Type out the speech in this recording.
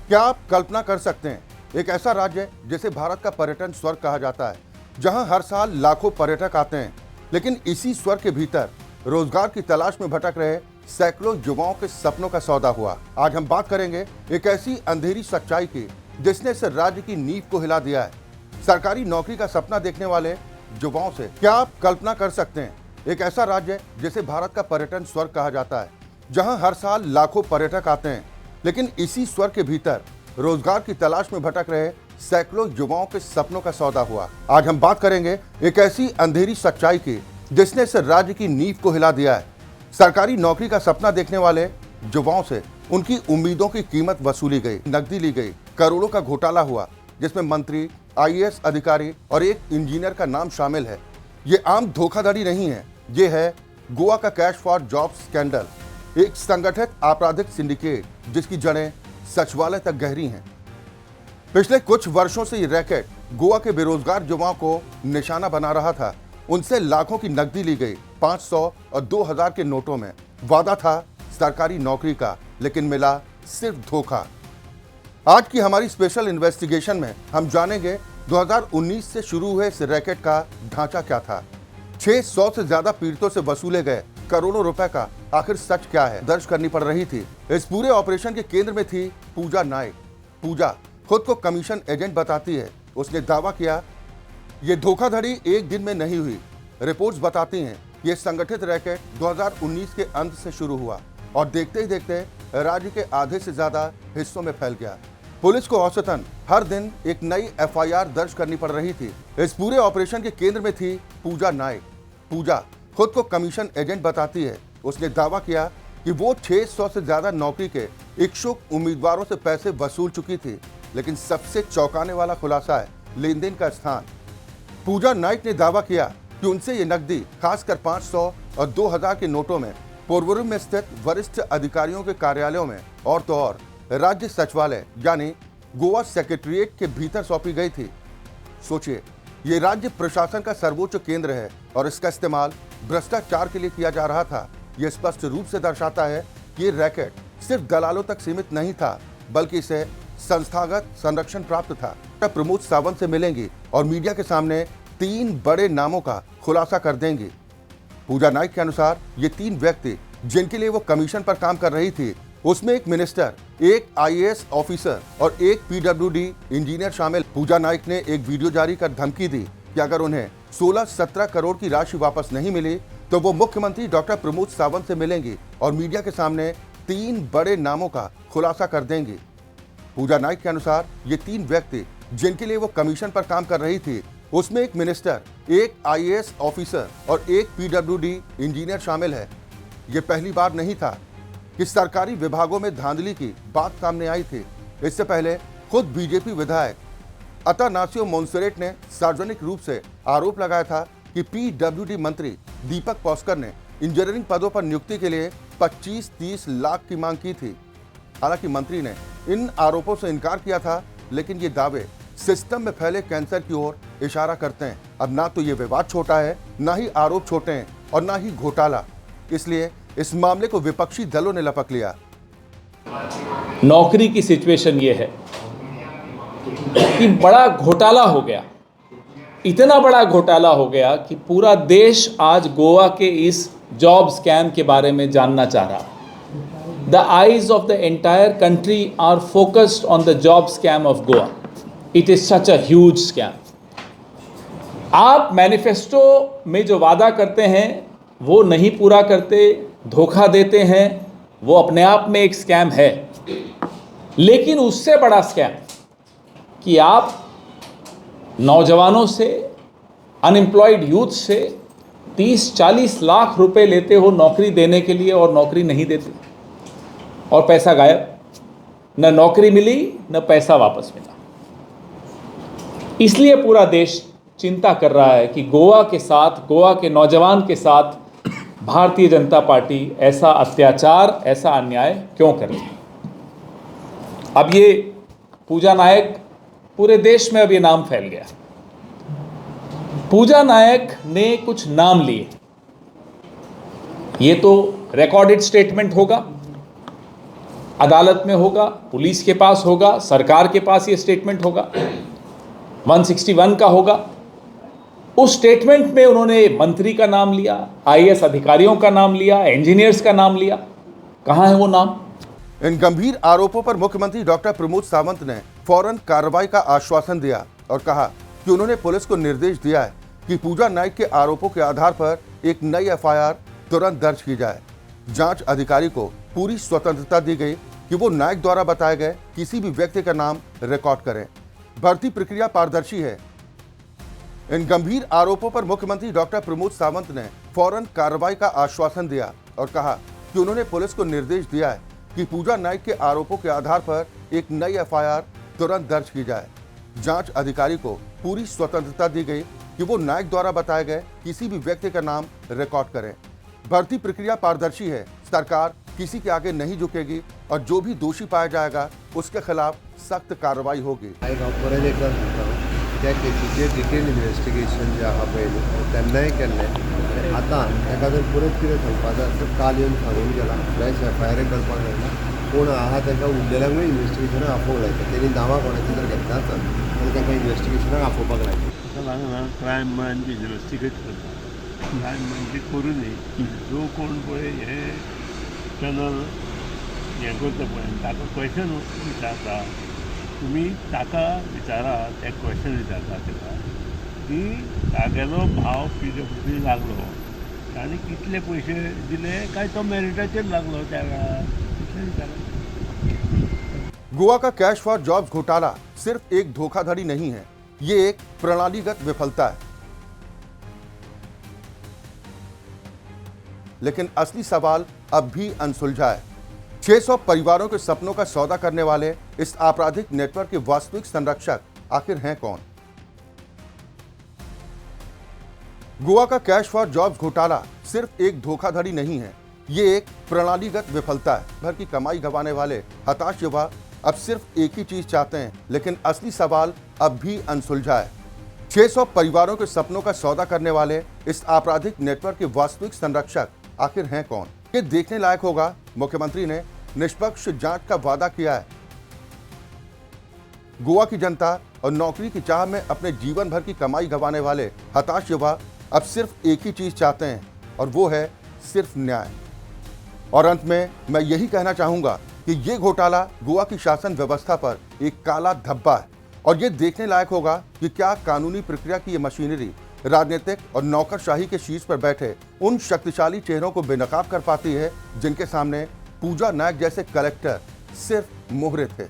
क्या आप कल्पना कर सकते हैं, एक ऐसा राज्य जिसे भारत का पर्यटन स्वर्ग कहा जाता है, जहां हर साल लाखों पर्यटक आते हैं, लेकिन इसी स्वर्ग के भीतर रोजगार की तलाश में भटक रहे सैकड़ों युवाओं के सपनों का सौदा हुआ। आज हम बात करेंगे एक ऐसी अंधेरी सच्चाई की जिसने इस राज्य की नींव को हिला दिया है। सरकारी नौकरी का सपना देखने वाले युवाओं से क्या आप कल्पना कर सकते हैं, एक ऐसा राज्य जिसे भारत का पर्यटन स्वर्ग कहा जाता है, जहां हर साल लाखों पर्यटक आते हैं, लेकिन इसी स्वर्ग के भीतर रोजगार की तलाश में भटक रहे सैकड़ों युवाओं के सपनों का सौदा हुआ। आज हम बात करेंगे एक ऐसी अंधेरी सच्चाई की जिसने इस राज्य की नींव को हिला दिया है। सरकारी नौकरी का सपना देखने वाले युवाओं से उनकी उम्मीदों की कीमत वसूली गई, नकदी ली गई, करोड़ों का घोटाला हुआ, जिसमें मंत्री, आईएएस अधिकारी और एक इंजीनियर का नाम शामिल है। ये आम धोखाधड़ी नहीं है, ये है गोवा का कैश फॉर जॉब स्कैंडल, एक संगठित आपराधिक सिंडिकेट जिसकी जड़ें सचिवालय तक गहरी हैं। पिछले कुछ वर्षों से ये रैकेट गोवा के बेरोजगार युवाओं को निशाना बना रहा था। उनसे लाखों की नकदी ली गई, 500 और 2000 के नोटों में। वादा था सरकारी नौकरी का, लेकिन मिला सिर्फ धोखा। आज की हमारी स्पेशल इन्वेस्टिगेशन में हम जानेंगे 2019 से शुरू हुए इस रैकेट का ढांचा क्या था, 600 से ज्यादा पीड़ितों से वसूले गए करोड़ों रुपए का आखिर सच क्या है, दर्ज करनी पड़ रही थी। इस पूरे ऑपरेशन के केंद्र में थी पूजा नायक। पूजा खुद को कमीशन एजेंट बताती है। उसने दावा किया ये धोखाधड़ी एक दिन में नहीं हुई। रिपोर्ट्स बताती हैं ये संगठित रैकेट 2019 के अंत से शुरू हुआ और देखते ही देखते राज्य के आधे से ज्यादा हिस्सों में फैल गया। पुलिस को औसतन हर दिन एक नई एफआईआर दर्ज करनी पड़ रही थी। इस पूरे ऑपरेशन के केंद्र में थी पूजा नायक। पूजा खुद को कमीशन एजेंट बताती है। उसने दावा किया कि वो 600 से ज्यादा नौकरी के इच्छुक उम्मीदवारों से पैसे वसूल चुकी थी, लेकिन सबसे चौंकाने वाला खुलासा है लेन देन का स्थान। पूजा नाइक ने दावा किया कि उनसे ये नकदी खासकर 500 और 2000 के नोटों में पोरवोरी में स्थित वरिष्ठ अधिकारियों के कार्यालयों में और तो और राज्य सचिवालय यानी गोवा सेक्रेटरीट के भीतर सौंपी गई थी। सोचिए, ये राज्य प्रशासन का सर्वोच्च केंद्र है और इसका इस्तेमाल भ्रष्टाचार के लिए किया जा रहा था। यह स्पष्ट रूप से दर्शाता है कि ये रैकेट सिर्फ दलालों तक सीमित नहीं था, बल्कि इसे संस्थागत संरक्षण प्राप्त था। प्रमोद सावंत से मिलेंगी और मीडिया के सामने 3 बड़े नामों का खुलासा कर देंगी। पूजा नाइक के अनुसार ये 3 व्यक्ति जिनके लिए वो कमीशन पर काम कर रही थी, उसमें एक मिनिस्टर, एक आईएएस ऑफिसर और एक पीडब्ल्यूडी इंजीनियर शामिल। पूजा नाइक ने एक वीडियो जारी कर धमकी दी कि अगर उन्हें 16-17 करोड़ की राशि वापस नहीं मिली तो वो मुख्यमंत्री डॉक्टर प्रमोद सावंत से मिलेंगी और मीडिया के सामने 3 बड़े नामों का खुलासा कर देंगी। पूजा नाइक के अनुसार ये 3 व्यक्ति जिनके लिए वो कमीशन पर काम कर रही थी, उसमें एक मिनिस्टर, एक आईएएस ऑफिसर और एक पीडब्ल्यूडी इंजीनियर शामिल है। ये पहली बार नहीं था कि सरकारी विभागों में धांधली की बात सामने आई थी। इससे पहले खुद बीजेपी विधायक अतानासियो मोन्सेरेट ने सार्वजनिक रूप से आरोप लगाया था कि पीडब्ल्यूडी मंत्री दीपक पॉस्कर ने इंजीनियरिंग पदों पर नियुक्ति के लिए 25-30 लाख की मांग की थी। हालांकि मंत्री ने इन आरोपों से इनकार किया था, लेकिन ये दावे सिस्टम में फैले कैंसर की ओर इशारा करते हैं। अब ना तो ये विवाद छोटा है, ना ही आरोप छोटे हैं और ना ही घोटाला। इसलिए इस मामले को विपक्षी दलों ने लपक लिया। नौकरी की सिचुएशन ये है कि बड़ा घोटाला हो गया, इतना बड़ा घोटाला हो गया कि पूरा देश आज गोवा के इस जॉब स्कैम के बारे में जानना चाह रहा। The eyes of the entire country are focused on the job scam of Goa. It is such a huge scam. आप मैनिफेस्टो में जो वादा करते हैं वो नहीं पूरा करते, धोखा देते हैं, वो अपने आप में एक स्कैम है। लेकिन उससे बड़ा स्कैम कि आप नौजवानों से, अनएम्प्लॉयड यूथ से 30-40 लाख रुपए लेते हो नौकरी देने के लिए और नौकरी नहीं देते और पैसा गायब, न नौकरी मिली न पैसा वापस मिला। इसलिए पूरा देश चिंता कर रहा है कि गोवा के साथ, गोवा के नौजवान के साथ भारतीय जनता पार्टी ऐसा अत्याचार, ऐसा अन्याय क्यों कर रही है। अब ये पूजा नायक, पूरे देश में अब ये नाम फैल गया। पूजा नायक ने कुछ नाम लिए, ये तो रिकॉर्डेड स्टेटमेंट होगा। अदालत में होगा, पुलिस के पास होगा, सरकार के पास ये स्टेटमेंट होगा, 161 का होगा। उस स्टेटमेंट में उन्होंने मंत्री का नाम लिया, आईएएस अधिकारियों का नाम लिया, इंजीनियर्स का नाम लिया। कहाँ है वो नाम? इन गंभीर आरोपों पर मुख्यमंत्री डॉक्टर प्रमोद सावंत ने फौरन कार्रवाई का आश्वासन दिया और कहा कि उन्होंने पुलिस को निर्देश दिया है कि पूजा नाइक के आरोपों के आधार पर एक नई एफआईआर तुरंत दर्ज की जाए। जांच अधिकारी को पूरी स्वतंत्रता दी गई कि वो नाइक द्वारा बताए गए किसी भी व्यक्ति का नाम रिकॉर्ड करें। भर्ती प्रक्रिया पारदर्शी है। इन गंभीर आरोपों पर मुख्यमंत्री डॉक्टर प्रमोद सावंत ने फौरन कार्रवाई का आश्वासन दिया और कहा कि उन्होंने पुलिस को निर्देश दिया है कि पूजा नाइक के आरोपों के आधार पर एक नई एफआईआर तुरंत दर्ज की जाए। जांच अधिकारी को पूरी स्वतंत्रता दी गई कि वो नाइक द्वारा बताए गए किसी भी व्यक्ति का नाम रिकॉर्ड करें। भर्ती प्रक्रिया पारदर्शी है। सरकार किसी के आगे नहीं झुकेगी और जो भी दोषी पाया जाएगा उसके खिलाफ सख्त कार्रवाई होगी। त्या केसीचे डिटेल इन्व्हेस्टिगेशन जे आहा पळयलें तेन्नाय केल्लें। आतां ताका जर परत कितें सांगपाक जाय तर काल येवन सांगून गेला, फ्रेश एफआयआर करपाक जायना। कोण आहा ताका उरलेल्यांकूय इन्व्हेस्टिगेशनाक आपोवंक लायता। तेणी नांवां कोणाची जर घेतला आसत जाल्यार ताका इन्व्हेस्टिगेशनाक आपोवपाक लायता। हांगा क्रायम ब्रांच इन्वेस्टिगेट करता। क्रायम ब्रांच करूं न्ही, जो कोण पळय हे चॅनल हें करता पळय ताका क्वेश्चन विचारता, तुमी ताका विचारा, ते क्वेश्चन विचारता ताका की तागेलो भाव PWC लागलो, ताणें कितले पयशे दिले काय तो मेरिटाचेर लागलो त्या वेळार, कितले विचारा। गोवा का कैश फॉर जॉब्स घोटाला सिर्फ एक धोखाधड़ी नहीं है, ये एक प्रणालीगत विफलता है। लेकिन असली सवाल अब भी अनसुलझा है। 600 परिवारों के सपनों का सौदा करने वाले इस आपराधिक नेटवर्क के वास्तविक संरक्षक आखिर हैं कौन? गोवा का कैश फॉर जॉब्स घोटाला सिर्फ एक धोखाधड़ी नहीं है, ये एक प्रणालीगत विफलता है। भर की कमाई गंवाने वाले हताश युवा अब सिर्फ एक ही चीज चाहते हैं, लेकिन असली सवाल अब भी अनसुलझा है। 600 परिवारों के सपनों का सौदा करने वाले इस आपराधिक नेटवर्क के वास्तविक संरक्षक आखिर हैं कौन? ये देखने लायक होगा। मुख्यमंत्री ने निष्पक्ष जांच का वादा किया है। गोवा की जनता और नौकरी की चाह में अपने जीवन भर की कमाई गंवाने वाले हताश युवा अब सिर्फ एक ही चीज चाहते हैं और वो है सिर्फ न्याय। और अंत में मैं यही कहना चाहूंगा कि ये घोटाला गोवा की शासन व्यवस्था पर एक काला धब्बा है और ये देखने लायक होगा कि क्या कानूनी प्रक्रिया की ये मशीनरी राजनीतिक और नौकरशाही के शीर्ष पर बैठे उन शक्तिशाली चेहरों को बेनकाब कर पाती है जिनके सामने पूजा नायक जैसे कलेक्टर सिर्फ मोहरे थे।